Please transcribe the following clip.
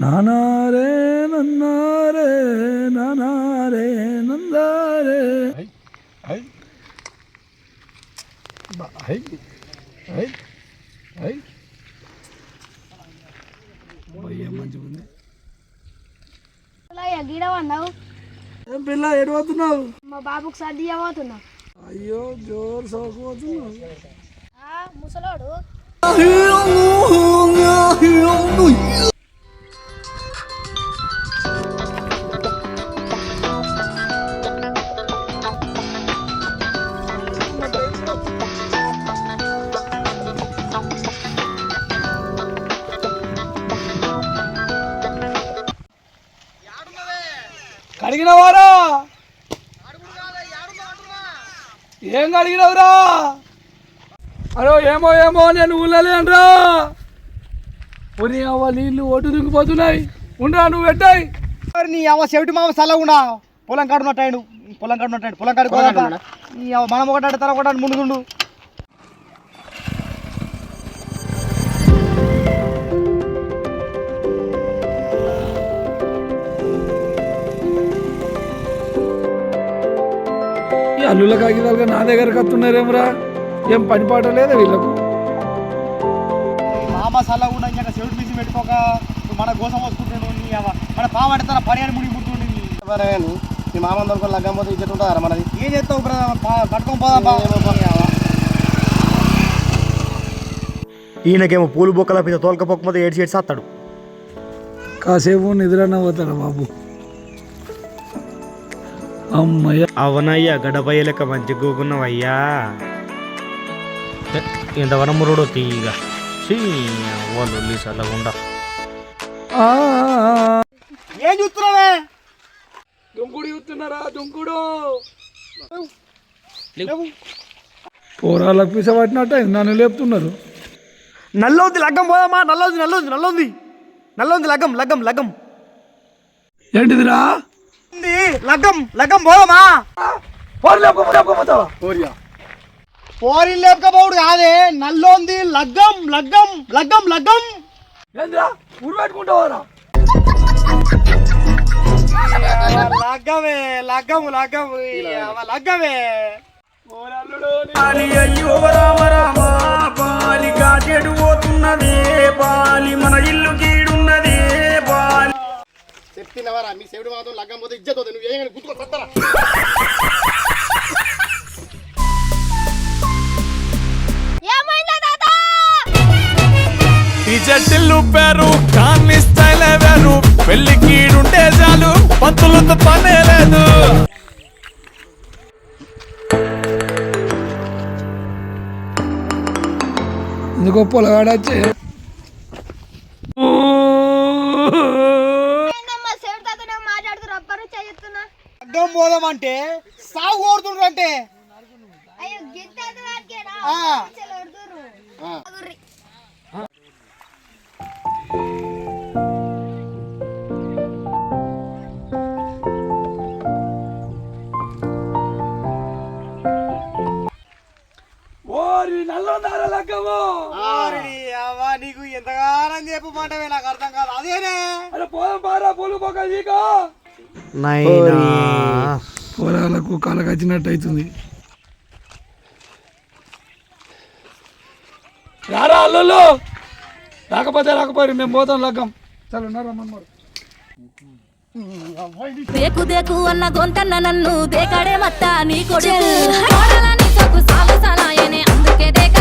నానారే నన్నారే నానారే నందారే మంచిగుంది. గీడవన్నావు ఏం పిల్ల ఎటు పోతున్నావు? మా బాబుకి సర్ది పోతున్నా. అయ్యో జోరు సోకపోతున్నావు. ముసలోడు కడిగినవారా? ఏం కడిగినవురా? అరే ఏమో ఏమో నేను ఊళ్ళలేనరా. అవ్వ నీళ్ళు ఒడ్డు దిగిపోతున్నాయి. ఉండరా నువ్వు పెట్టాయి. నీ అవ్వ చెవిటి మామ చల్లకుండా పొలం కాడున్నట్టాడు. పొలం కాడు మనం ఒకటి తల ఒకటి ముందుండు. ఈ అల్లుల కాగితాలుగా నా దగ్గరకు వస్తున్నారేమరా? ఏం పని పాట లేదా వీళ్ళకు? మామ చల్లకుండా ఇంకా చెవిటి తీసి పెట్టుకోక మన కోసం వస్తుంటాడు. నీ అవ్వ మన పావాడితే పని అని ముడి పుట్టుండి. నీ మామ దొరకని లగ్గకపోతే ఇచ్చేది ఉంటుందా మనది? ఏం చేస్తావు పట్టుకొని పోదా? ఈయనకేమో పూలు బొక్కల మీద తోలకపోకపోతే ఏడ్చి ఏడ్చేస్తాడు. కాసేపు నిద్రన్న పోతాడు బాబు. అమ్మయ్య అవనయ్యా గడపయ్య లెక్క మంచి గోకున్నావయ్యా. ఎంత వనమురుడో తీయగా వాళ్ళు చల్లకుండా. ఏం చూస్తున్నావే? దుంకుడు చూస్తున్నారా? దుంకుడు పోరాలకు పిస పట్టినట్టు నన్ను లేపుతున్నారు. నల్లొంది లగ్గం పోదామా? నల్లొంది లగ్గం ఏంటిదిరా? లగ్గం పోదామా? పోరి లేపకపోడు కాదే, నల్లోంది లగ్గం. ఏంద్రా ఊరు పెట్టుకుంటావారా? లగ్గమే మన ఇల్లు కీడున్నదే బాలి. చెప్తున్నావరా మీ సేవుడు మాత్రం లగ్గం పోతే ఇజ్జతో నువ్వు ఏమైనా గుర్తుకో సత్తరా. చెట్టిల్లు పేరు కాన్ని స్టైల్ వేరు. పెళ్లి కీడుంటే చాలు పంతులతో పనే లేదు. ఎందుకో పొలగాడచ్చే లగ్గం పోదామంటే సాగు కోరుతుండ్రు అంటే ఓరి నల్లొందార లగ్గము. నీకు ఎంతగానో చెప్పమంటే నాకు అర్థం కాదు. అదేనే అరే పోదాం పారా పొలు పోక నీకు. పొలాలకు కలగచ్చినట్టు అవుతుంది. రారా అల్లు రాకపోయి మేము పోతాం లగ్గం. చలో రమ్మన్నారు. దేకు దేకు అన్న గొంతన్న నన్ను దేకాడే మత్త నీ కొడుకు సాలు సలాయనే అందుకే దేక